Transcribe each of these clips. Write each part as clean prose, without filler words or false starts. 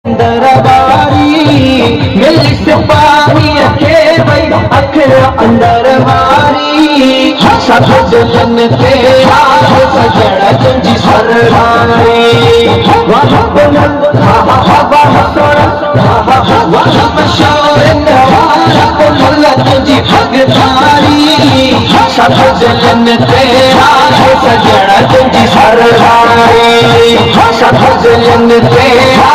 दरबारी मिल सिपाही के भाई अखर अंदर मारी सब जलन तेरा सजड़ा तुझी सरदारी वाह बुलंद वाह सोना वाह मशहूर नवारा बुलंद तुझी भगतारी सब जलन तेरा सजड़ा तुझी सरदारी सब जलन तेरा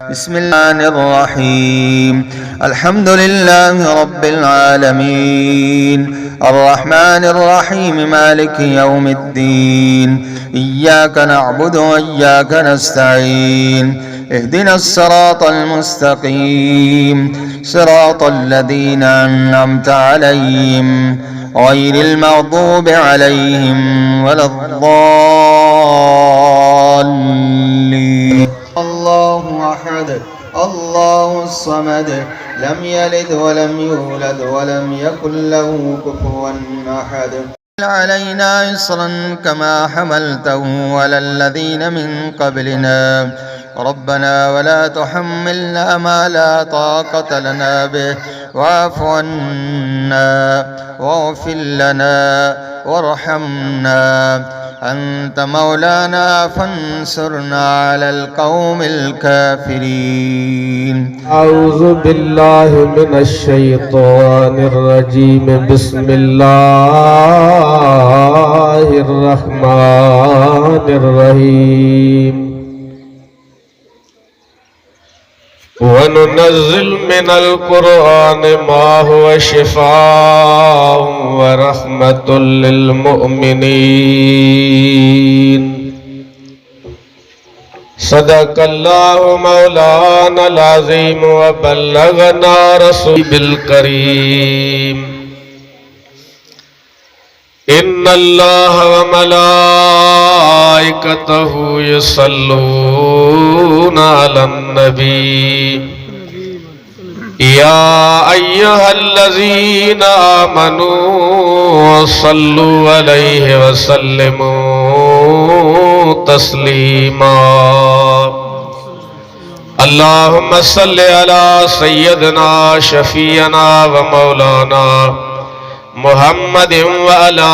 बिस्मिल्लाहिर्रहमानिर्रहीम अल्हम्दुलिल्लाहि रब्बिल आलमीन अर्रहमानिर्रहीम मालिकि यौमिद्दीन इय्याका नअबुदु व इय्याका नस्तईन इहदिनस सिरातल मुस्तकीम सिरातल लज़ीना अन्अमता अलैहिम गैरिल मग़दूबि अलैहिम वलद्दाल्लीन अल्लाहु अहद अल्लाहुस समद लम यलिद वलम यूलद वलम यकुल लहू कुफुवन अहद علينا إصرا كما حملته على الذين من قبلنا ربنا ولا تحملنا ما لا طاقة لنا به واعف عنا واغفر لنا وارحمنا أنت مولانا فانصرنا على القوم الكافرين أعوذ بالله من الشيطان الرجيم بسم الله الرحمن الرحيم وننزل من القرآن ما هو شفاء ورحمة للمؤمنين صدق الله مولانا العظيم وبلغنا رسول الكريم إن الله وملائكته يصلون على النبي يا أيها الذين آمنوا صلوا عليه وسلموا تسليما اللهم صل على سيدنا شفيعنا ومولانا محمد وعلى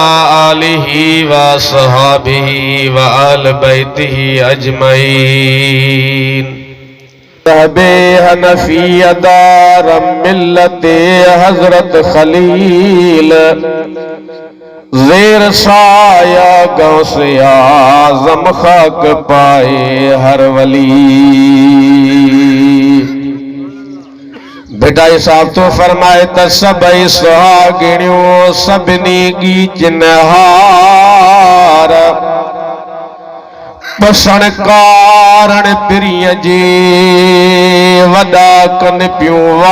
آله وصحابه وآل بيته أجمعين حنفی دار ملت حضرت خلیل زیر سایہ غوث اعظم خاک پائے ہر ولی بٹائی صاحب تو فرمائے تسبئی سہاگنیوں سبنی کی چنہار پسن کارن پریاں جی وڈا کن پیوار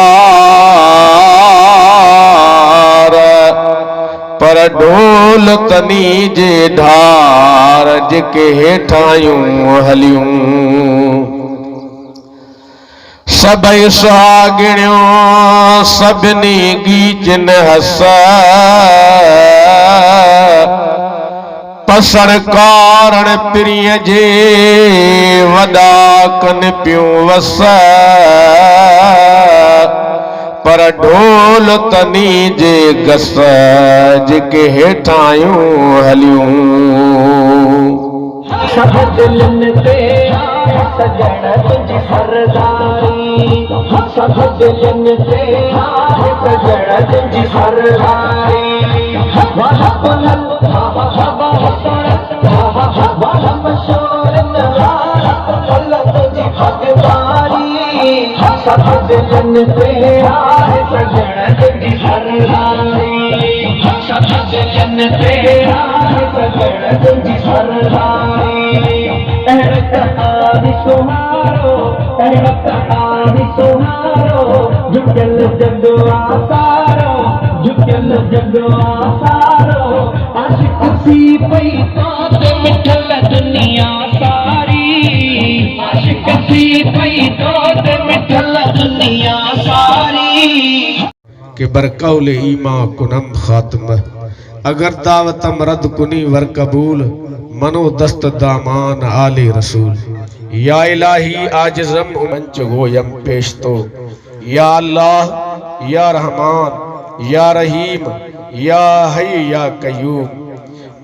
پر ڈھول تنی جے ڈھار جکے ہیٹھایوں ہلیوں سبئی سہاگنیوں سبنی گیچن حسا پسن کارن پریاں جے وڈا کن پیوں وسا پر ڈھول تنی جے گس جکے ہیٹھایوں ہلیوں सब दिलन तेरा सजड़ा तुझी सरदारी सब दिलन तेरा सजड़ा तुझी सरदारी वाह बुलंद वाह सोना वाह मशहूर नवारा बुलंद तुझी भगतारी सब दिलन तेरा सजड़ा तुझी सरदारी सब दिलन तेरा सजड़ा तुझी सरदारी सुहारो झुकल जगो आसारो झुकल जगो आसारो आशिक सी पई ताते दुनिया सारी कि बरकौल ईमा कुनम खात्म अगर दावतम रद कुनी वर कबूल मनो दस्त दामान आले रसूल या इलाही आजम मंच गोयम पेश तो या अल्लाह या रहमान या रहीम या हई या कयूम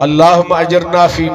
अल्लाहुम्मा अजरना फी